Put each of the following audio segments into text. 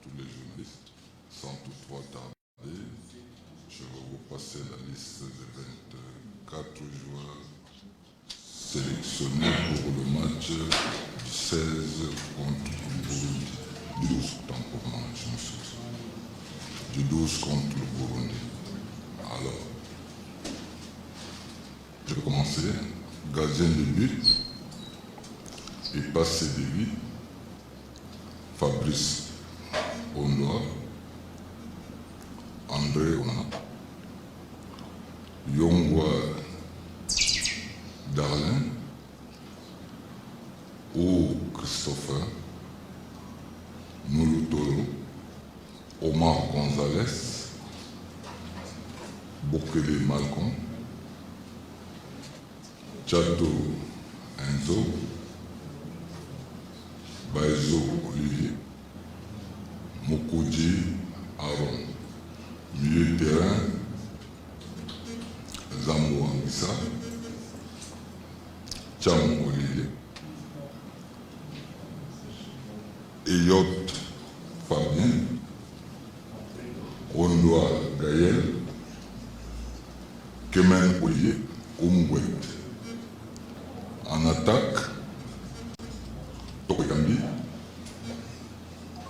tous les journalistes. Sans toutefois tarder, je vais vous passer la liste des 24 joueurs sélectionnés pour le match du 16 contre le Burundi. Du 12, tant pour moi, je me souviens. Du 12 contre le Burundi. Alors, je vais commencer. Gardien de but, et passé de 8, Fabrice Ondoa, André Onana, Yongwa Darlin, ou Christopher, Noulutolo, Omar Gonzalez, Bokele Malcolm, Chato Enzo, Baezo Olivier, Mokoudji Aaron, milieu de terrain, Zambo Anguissa, Cham Olivier, Eyot Fabien, Ondoa Gaël, Kemen Olivier, Oumouet. En attaque, Tokokambi,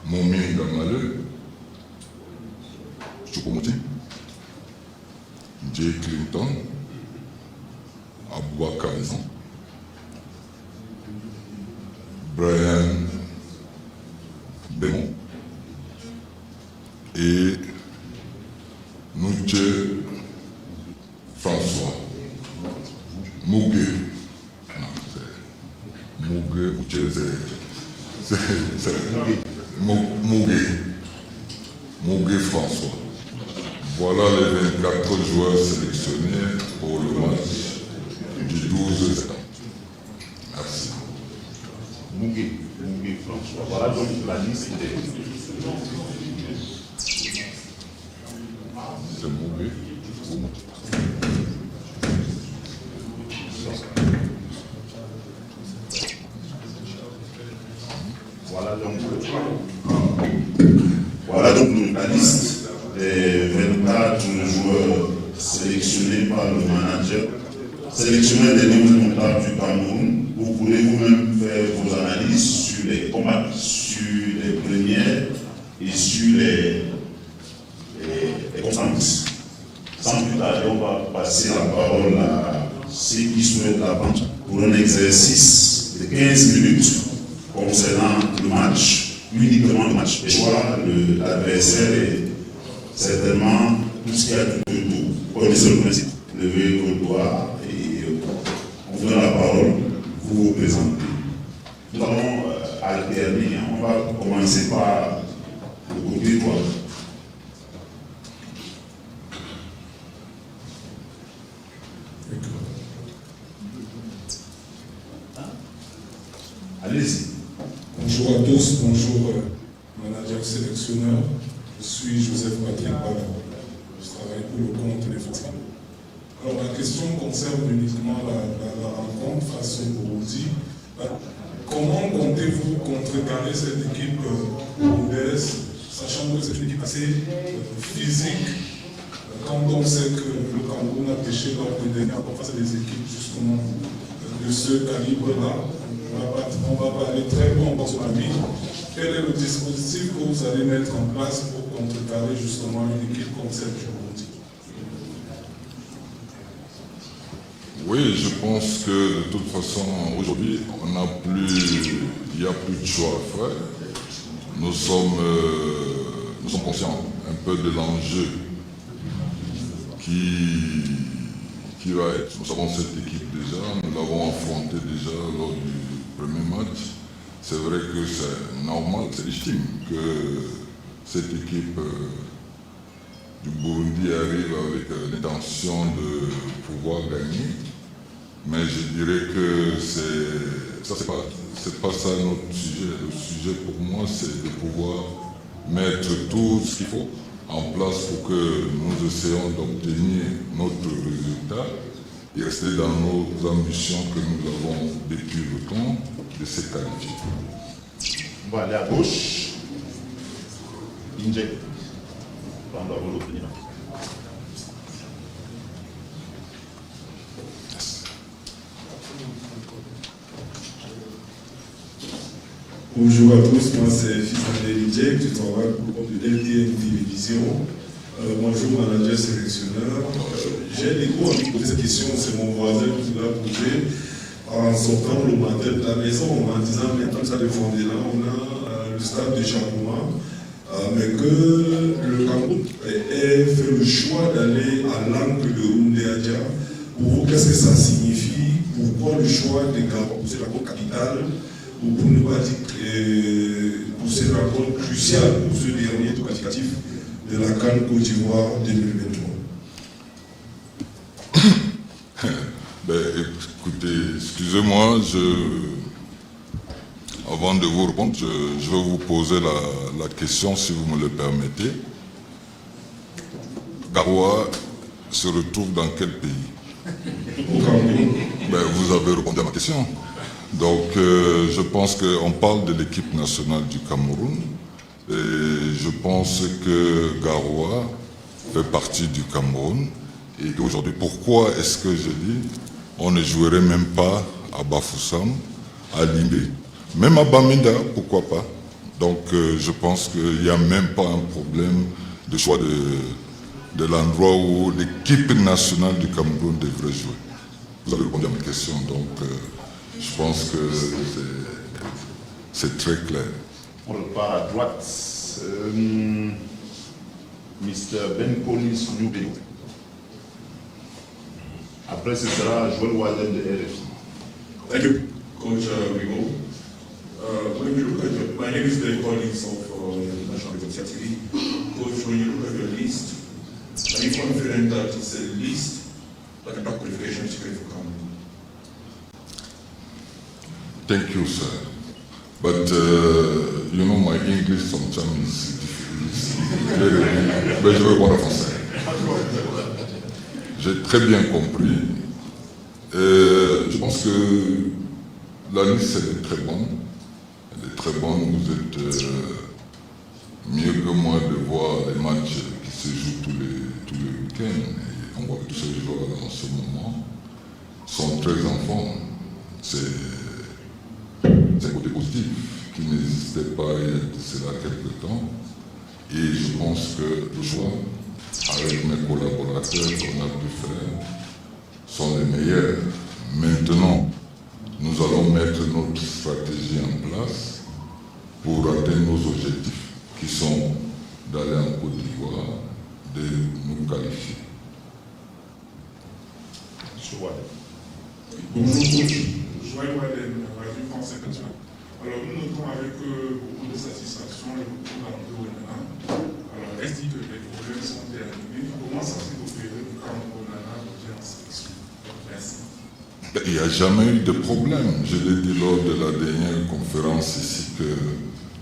Momin Gamale, Choukomouti, Jay Clinton, Aboubakar Nizan, Brian Bémon et Nouche François Mougué. Mougué François. Voilà les 24 joueurs sélectionnés pour le match du 12 septembre. Merci. Mougué François. Voilà donc la liste des... C'est Mougué. Voilà donc la liste des 24 joueurs sélectionnés par le manager, sélectionnés des nouveaux montages du Cameroun. Vous pourrez vous-même faire vos analyses sur les combats, sur les premières et sur les constantes. Sans plus tarder, on va passer la parole à ceux qui souhaitent la vente pour un exercice de 15 minutes concernant le match, uniquement le match. Et voilà, l'adversaire est certainement tout ce qu'il y a tout autour. Vous connaissez le principe. Levez vos doigts et on vous donne la parole, vous vous présentez. Nous allons alterner. On va commencer par le côté droit. Allez-y. Bonjour à tous, bonjour manager sélectionneur. Je suis Joseph Patrick Bala. Je travaille pour le compte des Fatigue. Alors la question concerne uniquement la rencontre face au Burundi. Comment comptez-vous contrecarrer cette équipe burundaise, sachant que c'est une équipe assez physique, quand on sait que le Cameroun a pêché lors des dernières face à des équipes justement de ce calibre-là? On va parler très bon dans son ami. Quel est le dispositif que vous allez mettre en place pour contrecarrer justement une équipe comme celle du Burundi? Oui, je pense que de toute façon, aujourd'hui, il n'y a plus de choix à faire. Nous sommes conscients un peu de l'enjeu qui va être. Nous savons cette équipe déjà, nous l'avons affrontée déjà lors du premier match. C'est vrai que c'est normal, c'est légitime que cette équipe du Burundi arrive avec l'intention de pouvoir gagner. Mais je dirais que c'est pas ça notre sujet. Le sujet pour moi, c'est de pouvoir mettre tout ce qu'il faut en place pour que nous essayons d'obtenir notre résultat et rester dans nos ambitions que nous avons depuis le temps de se qualifier. On va aller à gauche. inject. Prendre à l'opinion. Bonjour à tous, moi c'est Fils Inject, je travaille pour le compte de LTN Télévision. Bonjour manager sélectionneur. J'ai l'écho à poser cette question, c'est mon voisin qui l'a posé en sortant le matin de la maison en disant maintenant ça défendait là, on a le stade de Chapouma, mais que le Cameroun ait fait le choix d'aller à l'angle de Roundéadja. Pour vous, qu'est-ce que ça signifie? Pourquoi le choix de Gabon, c'est la capitale, ou pour ne pas dire pour cette rencontre cruciale pour ce dernier tour qualificatif de la CAN Côte d'Ivoire 2023? Ben, écoutez, excusez-moi, avant de vous répondre, je vais vous poser la question, si vous me le permettez. Garoua se retrouve dans quel pays? Au Cameroun. Ben, vous avez répondu à ma question. Donc, je pense qu'on parle de l'équipe nationale du Cameroun. Et je pense que Garoua fait partie du Cameroun. Et aujourd'hui, pourquoi est-ce que je dis on ne jouerait même pas à Bafoussam, à Limbe, même à Bamenda, pourquoi pas? Donc, je pense qu'il n'y a même pas un problème de choix de l'endroit où l'équipe nationale du Cameroun devrait jouer. Vous avez répondu à ma question, donc je pense que c'est très clair. On repart à droite. Mr. Ben Collins Nubé. Après, ce sera Joël Walden de RFI. Thank you, Coach Rigo. When you look at my name is Ben Collins of the National Defense TV. Coach, when you look at your list, are you confident that it's a list that can back qualification to for Cameroon? Thank you, sir. But you know, my English sometimes is very, mais je vais voir en français. J'ai très bien compris. Je pense que la liste, elle est très bonne. Elle est très bonne. Vous êtes mieux que moi de voir les matchs qui se jouent tous les week-ends. Et on voit que tous ces joueurs en ce moment sont très en forme. C'est un côté positif qui n'existait pas il y a cela quelque temps. Et je pense que le choix, avec mes collaborateurs qu'on a pu faire, sont les meilleurs. Maintenant, nous allons mettre notre stratégie en place pour atteindre nos objectifs, qui sont d'aller en Côte d'Ivoire, de nous qualifier. Bonjour, Joël Walden, Radio France Internationale. Alors, nous notons avec beaucoup de satisfaction le retour d'André Onana. Alors, est-ce que les problèmes sont terminés? Comment ça s'est opéré quand Onana revient en sélection? Merci. Il n'y a jamais eu de problème. Je l'ai dit lors de la dernière conférence ici que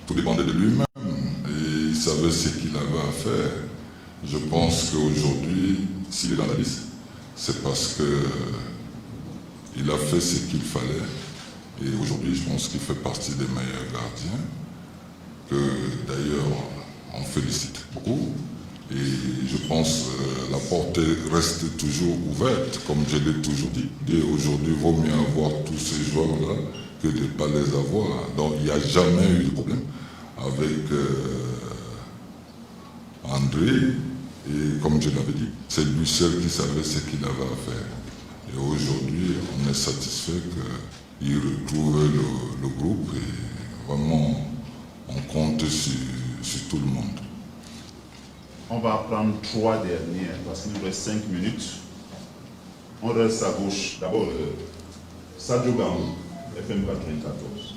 tout dépendait de lui-même. Et il savait ce qu'il avait à faire. Je pense qu'aujourd'hui, s'il est dans la liste, c'est parce qu'il a fait ce qu'il fallait. Et aujourd'hui, je pense qu'il fait partie des meilleurs gardiens, que d'ailleurs on félicite beaucoup. Et je pense que la porte reste toujours ouverte, comme je l'ai toujours dit. Et aujourd'hui, il vaut mieux avoir tous ces joueurs-là que de ne pas les avoir. Donc il n'y a jamais eu de problème avec André. Et comme je l'avais dit, c'est lui seul qui savait ce qu'il avait à faire. Et aujourd'hui, on est satisfait qu'il retrouve le groupe et vraiment, on compte sur tout le monde. On va prendre 3 dernières parce qu'il nous reste 5 minutes. On reste à gauche. D'abord, Sadio Gamou, FM 94.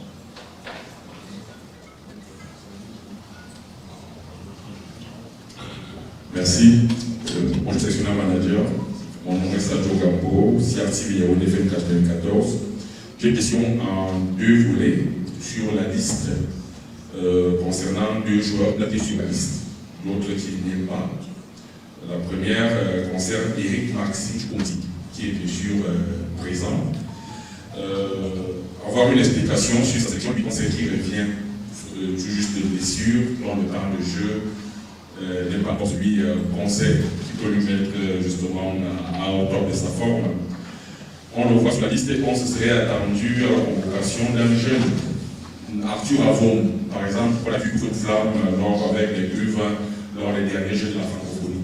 Merci. Mon sélectionneur manager, mon nom est Sadio Gambo, CRTV Yaoundé FM 94. J'ai une question en 2 volets sur la liste concernant 2 joueurs placés sur la liste. L'autre qui n'est pas. La première concerne Eric Maxime Choukonti, qui est bien sûr présent. Avoir une explication sur sa section, lui conseille qu'il revient tout juste de blessure dans le temps de jeu n'est pas encore celui français qui peut lui mettre justement à hauteur de sa forme. On le voit sur la liste et on se serait attendu à la convocation d'un jeune, Arthur Avon, par exemple, pour la vue de flamme avec les cuves lors des derniers Jeux de la francophonie.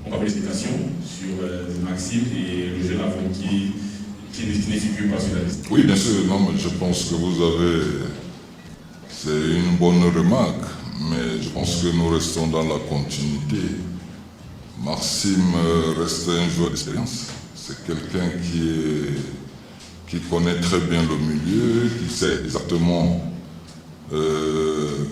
On va avoir l'explication sur Maxime et le jeune Avon qui ne figure pas sur la liste. Oui, bien sûr, non, mais je pense que vous avez... C'est une bonne remarque, mais je pense que nous restons dans la continuité. Maxime reste un joueur d'expérience. C'est quelqu'un qui connaît très bien le milieu, qui sait exactement,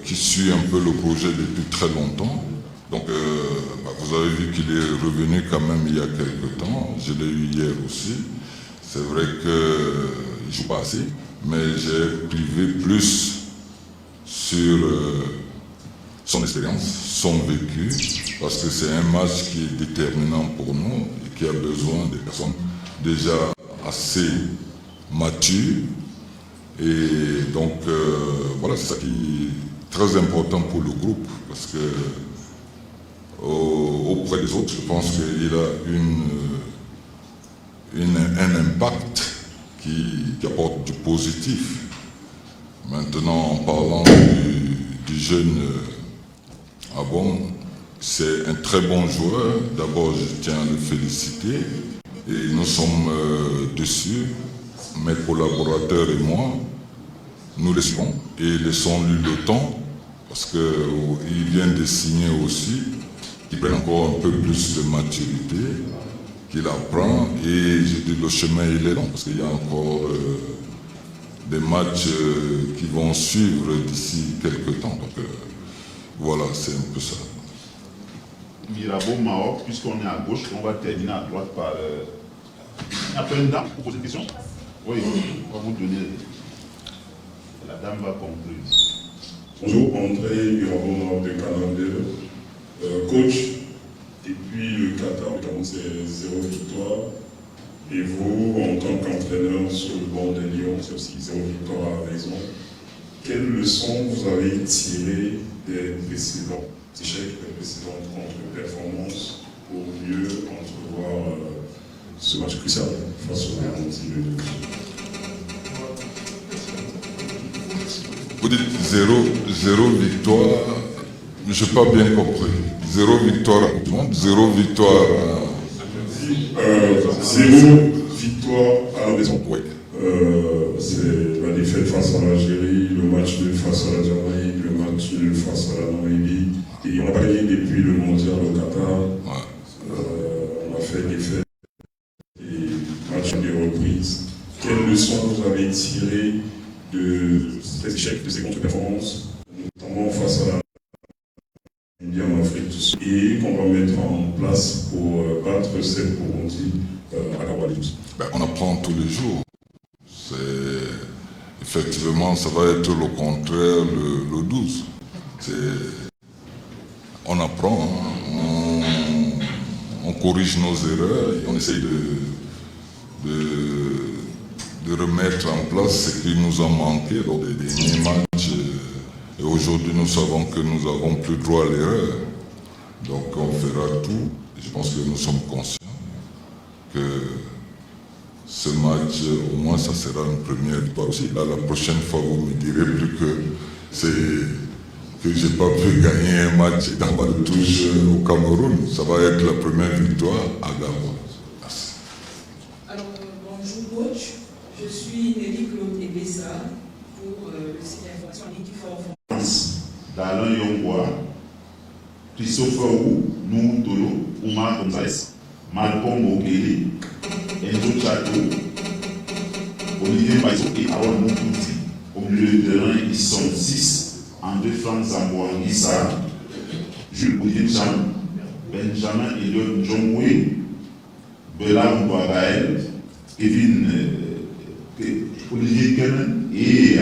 qui suit un peu le projet depuis très longtemps. Donc, vous avez vu qu'il est revenu quand même il y a quelques temps. Je l'ai eu hier aussi. C'est vrai qu'il ne joue pas assez, mais j'ai privé plus sur son expérience, son vécu, parce que c'est un match qui est déterminant pour nous et qui a besoin de personnes déjà assez matures. Et donc, voilà, c'est ça qui est très important pour le groupe, parce que auprès des autres, je pense qu'il a un impact qui apporte du positif. Maintenant, en parlant du jeune Avon, c'est un très bon joueur. D'abord, je tiens à le féliciter. Et nous sommes dessus, mes collaborateurs et moi, nous le suivons et laissons-lui le temps, parce qu'il vient de signer aussi, qu'il prenne encore un peu plus de maturité, qu'il apprend, et je dis le chemin il est long, parce qu'il y a encore des matchs qui vont suivre d'ici quelques temps. Donc voilà, c'est un peu ça. Mirabeau Mao, puisqu'on est à gauche, on va terminer à droite par... Il y a plein de dames pour poser une question. Oui, on va vous donner... La dame va conclure. Bonjour, André Mirabeau de Canal 2. Coach, depuis le Qatar, le Cameroun c'est 0 victoire. Et vous, en tant qu'entraîneur sur le banc des Lions, c'est aussi 0 victoire à la maison. Quelles leçons vous avez tirées des précédents échecs, des précédentes contre-performances pour mieux entrevoir ce match crucial face au Cameroun? Vous dites 0 victoire, je n'ai pas bien compris. 0 victoire à tout le monde, 0 victoire à... 0 victoire à la maison. Oui. C'est la défaite face à l'Algérie, le match nul face à la Jamaïque, le match nul face à la Namibie. Et on n'a pas gagné depuis le mondial au Qatar. Ouais. On a fait des fêtes et match de reprise. Quelles leçons vous avez tirées de ces échecs, de ces contre-performances, notamment face à la Namibie en Afrique du Sud, et qu'on va mettre en place pour battre cette Burundi à Kawaii? On apprend tous les jours. Effectivement, ça va être le contraire le 12. On apprend, hein, on corrige nos erreurs et on essaye de remettre en place ce qui nous a manqué lors des derniers matchs. Et aujourd'hui, nous savons que nous n'avons plus droit à l'erreur. Donc on fera tout. Et je pense que nous sommes conscients que ce match, au moins, ça sera une première victoire aussi. Là, la prochaine fois, vous me direz plus que je n'ai pas pu gagner un match dans ma touche au Cameroun. Ça va être la première victoire à Gabon. Merci. Alors, bonjour coach. Je suis Nelly Claude Ebessa pour le site d'information Liquifor. D'Alain Yongwa, Christopher Wu, Nou Tolo, Oumar Gonzalez, Malcolm Okele, Enzo Chato, Olivier Paiso et Aaron Moukouti. Au milieu de terrain, ils sont 6. André Franck Zamboanguissa, Jules Olivier Cham, Benjamin Eliot Njomwe, Bella Mbouagaël, Kevin Olivier Ken et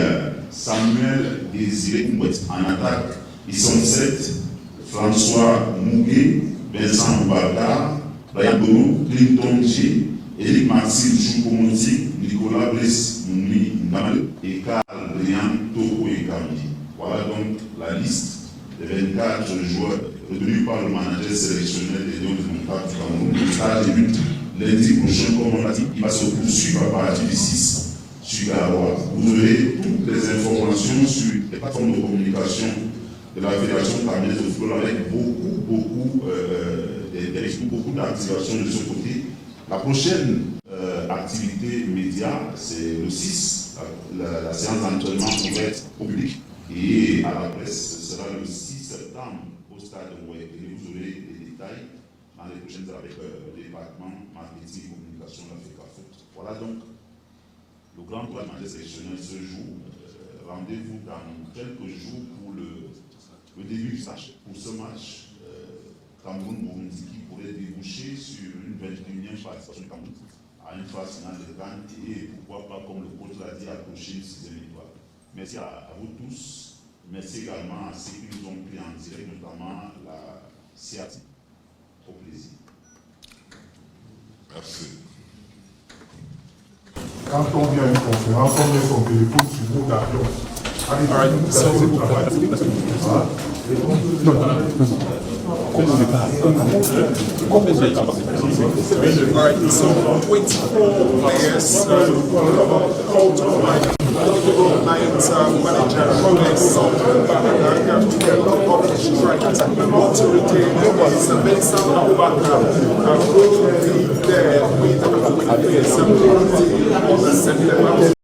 Samuel Désiré Mbouet. En attaque, ils sont 7. François Mougué, Vincent Mbata, Brian Bono, Clinton G, Eric Maxime Choukou-Monti, Nicolas Brice Moumi Ndamale et Carl Brian Toko et Kamdi. Voilà donc la liste les 24 joueurs retenus par le manager sélectionnel des Lions du Montagne du Cameroun. Le stage débute lundi prochain, comme on l'a dit, il va se poursuivre à partir du 6 sur Garoua. Vous aurez toutes les informations sur les plateformes de communication de la Fédération camerounaise de football avec beaucoup d'activations de ce côté. La prochaine activité média, c'est le 6, la séance d'entraînement ouverte au public. Et à la presse, ce sera le 6 septembre au stade de Moué. Et vous aurez les détails dans les prochaines heures avec le département marketing et communication de la FECAFOOT. Voilà donc le grand tournoi sélectionnel ce jour. Rendez-vous dans quelques jours pour le début du match. Pour ce match, Cameroun-Burundi qui pourrait déboucher sur une 21e participation du Cameroun à une phase finale de CAN et pourquoi pas, comme le coach l'a dit, accrocher une 6e étoile. Merci à vous tous. Merci également à ceux qui nous ont pris en direct, notamment la CIAT. Au plaisir. Merci. Quand on vient à une conférence, on met son téléphone sur mode avion. Alright, so with 4 players, coach Lions manager Rolex a lot of strikers. Want to retain is Benson Abubakar, who will be there with the players on the 7th.